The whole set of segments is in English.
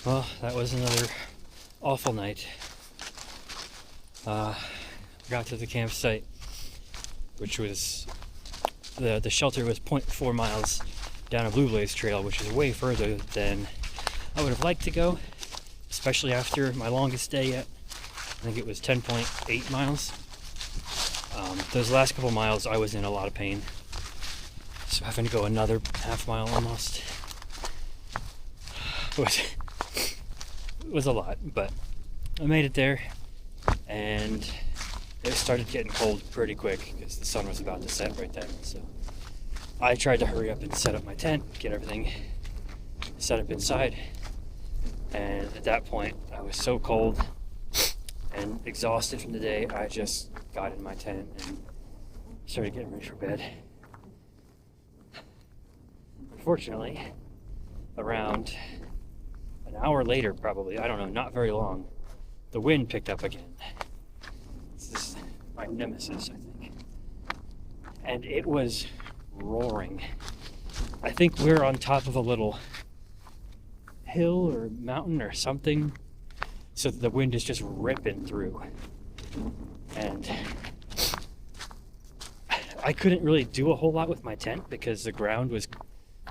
Well, that was another awful night. Got to the campsite, which was the shelter was 0.4 miles down a Blue Blaze trail, which is way further than I would have liked to go, especially after my longest day yet. I think it was 10.8 miles. Those last couple miles, I was in a lot of pain, so having to go another half mile almost was a lot, but I made it there, and it started getting cold pretty quick because the sun was about to set right then. So I tried to hurry up and set up my tent, get everything set up inside, and at that point I was so cold and exhausted from the day, I just got in my tent and started getting ready for bed. Unfortunately, around an hour later, probably, I don't know, not very long, the wind picked up again. This is my nemesis, I think. And it was roaring. I think we're on top of a little hill or mountain or something, so the wind is just ripping through. And I couldn't really do a whole lot with my tent because the ground was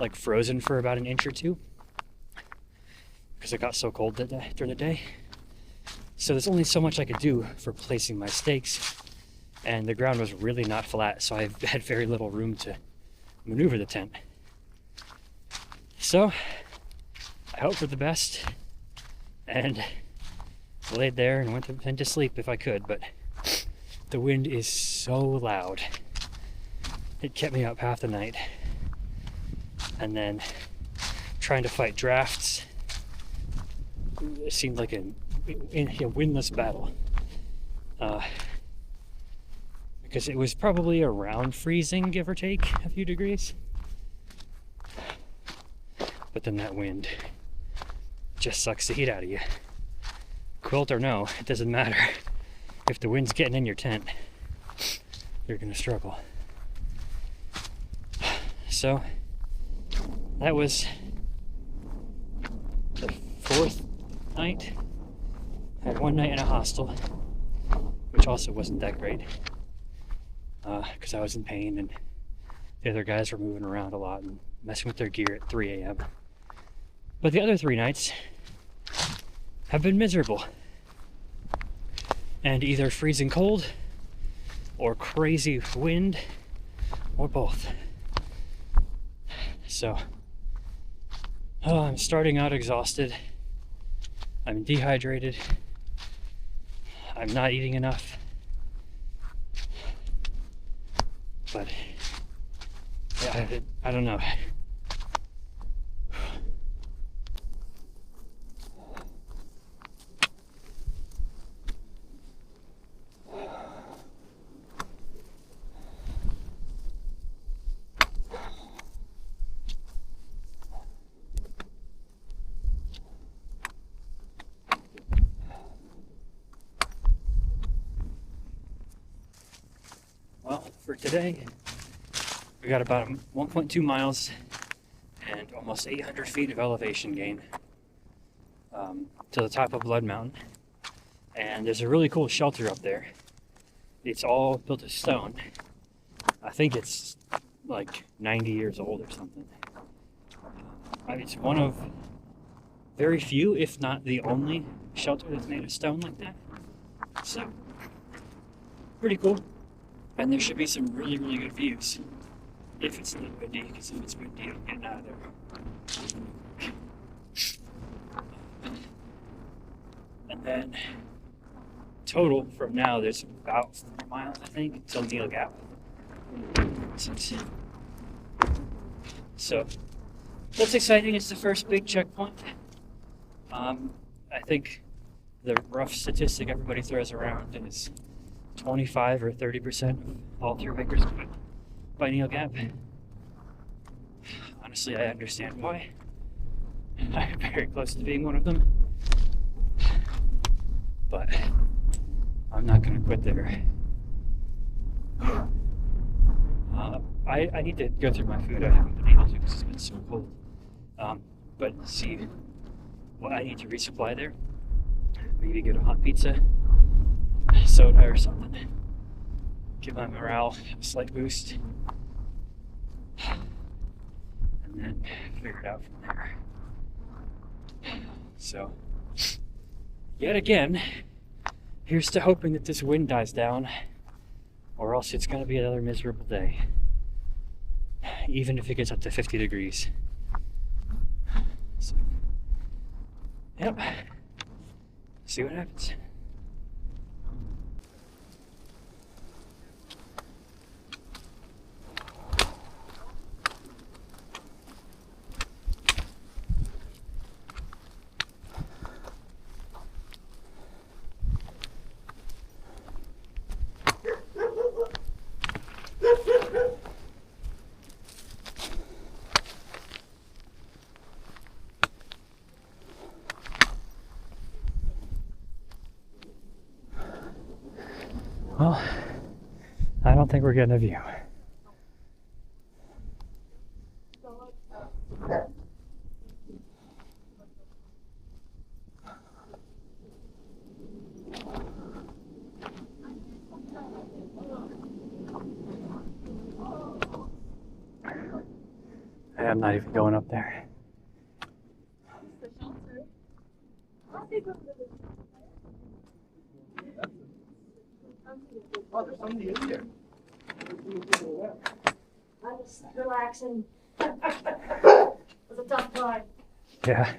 like frozen for about an inch or two because it got so cold during the day. So there's only so much I could do for placing my stakes, and the ground was really not flat, so I had very little room to maneuver the tent. So I hoped for the best and laid there and went to sleep if I could, but the wind is so loud. It kept me up half the night. And then trying to fight drafts, it seemed like a windless battle. Because it was probably around freezing, give or take a few degrees. But then that wind just sucks the heat out of you. Quilt or no, it doesn't matter. If the wind's getting in your tent, you're gonna struggle. So that was the fourth night. I had one night in a hostel, which also wasn't that great because I was in pain and the other guys were moving around a lot and messing with their gear at 3 a.m. But the other 3 nights have been miserable and either freezing cold or crazy wind or both. So I'm starting out exhausted. I'm dehydrated. I'm not eating enough. But yeah, I don't know. Well, for today, we got about 1.2 miles and almost 800 feet of elevation gain to the top of Blood Mountain. And there's a really cool shelter up there. It's all built of stone. I think it's like 90 years old or something. It's one of very few, if not the only, shelter that's made of stone like that. So, pretty cool. And there should be some really, really good views. If it's not windy, because if it's windy, I'm getting out of there. And then, total from now, there's about 4 miles, I think, until Neil Gap. So, that's exciting. It's the first big checkpoint. I think the rough statistic everybody throws around is 25 or 30% of all thru makers quit by Neil Gap. Honestly, I understand why. I'm very close to being one of them. But I'm not going to quit there. I need to go through my food. I haven't been able to because it's been so cold. But see, Well, I need to resupply there. Maybe get a hot pizza, soda or something. Give my morale a slight boost. And then figure it out from there. So, yet again, here's to hoping that this wind dies down, or else it's going to be another miserable day. Even if it gets up to 50 degrees. So, yep. See what happens. Well, I don't think we're getting a view. I'm not even going up there. Oh, there's somebody in here. I'm just relaxing. It was a tough climb. Yeah.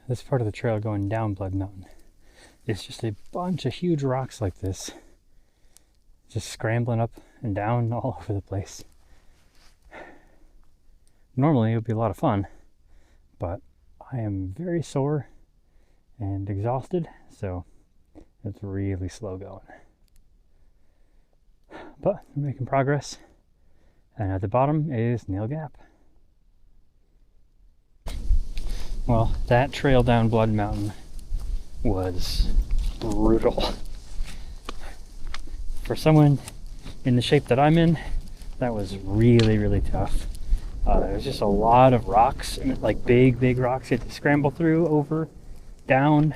This part of the trail going down Blood Mountain is just a bunch of huge rocks like this, just scrambling up and down all over the place. Normally it would be a lot of fun, but I am very sore and exhausted, so it's really slow going. But we're making progress, and at the bottom is Nail Gap. Well, that trail down Blood Mountain was brutal. For someone in the shape that I'm in, that was really, really tough. There's just a lot of rocks, like big rocks you had to scramble through, over, down,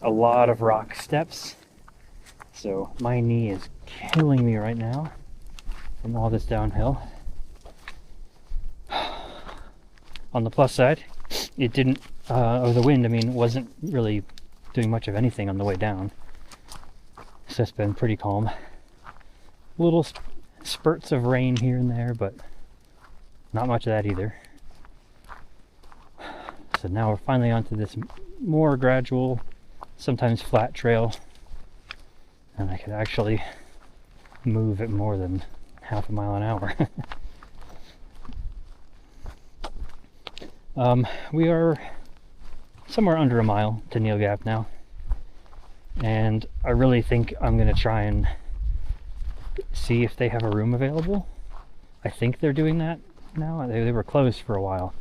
a lot of rock steps. So my knee is killing me right now from all this downhill. On the plus side, it didn't, or the wind, I mean, wasn't really doing much of anything on the way down. So it's been pretty calm. Little spurts of rain here and there, but not much of that either. So now we're finally onto this more gradual, sometimes flat trail, and I could actually move at more than half a mile an hour. We are somewhere under a mile to Nail Gap now, and I really think I'm going to try and see if they have a room available. I think they're doing that now. They were closed for a while,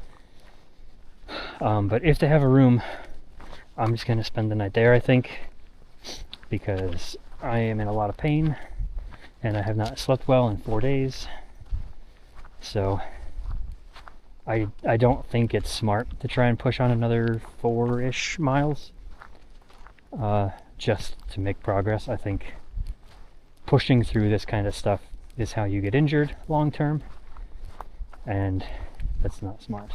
but if they have a room, I'm just going to spend the night there, I think, because I am in a lot of pain and I have not slept well in 4 days. So I don't think it's smart to try and push on another 4-ish miles just to make progress. I think pushing through this kind of stuff is how you get injured long term, and that's not smart.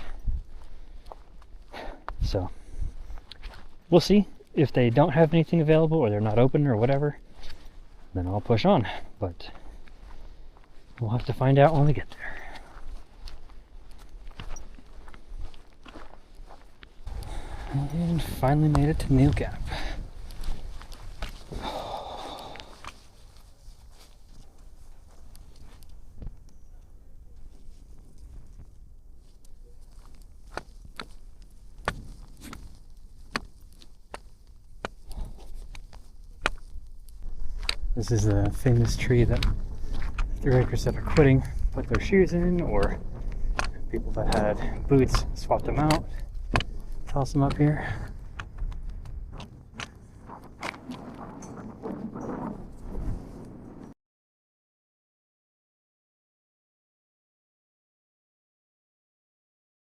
So we'll see if they don't have anything available or they're not open or whatever. then I'll push on. But we'll have to find out when we get there. And finally made it to Neil Gap. This is a famous tree that thru hikers that are quitting put their shoes in, or people that had boots swapped them out. Toss them up here.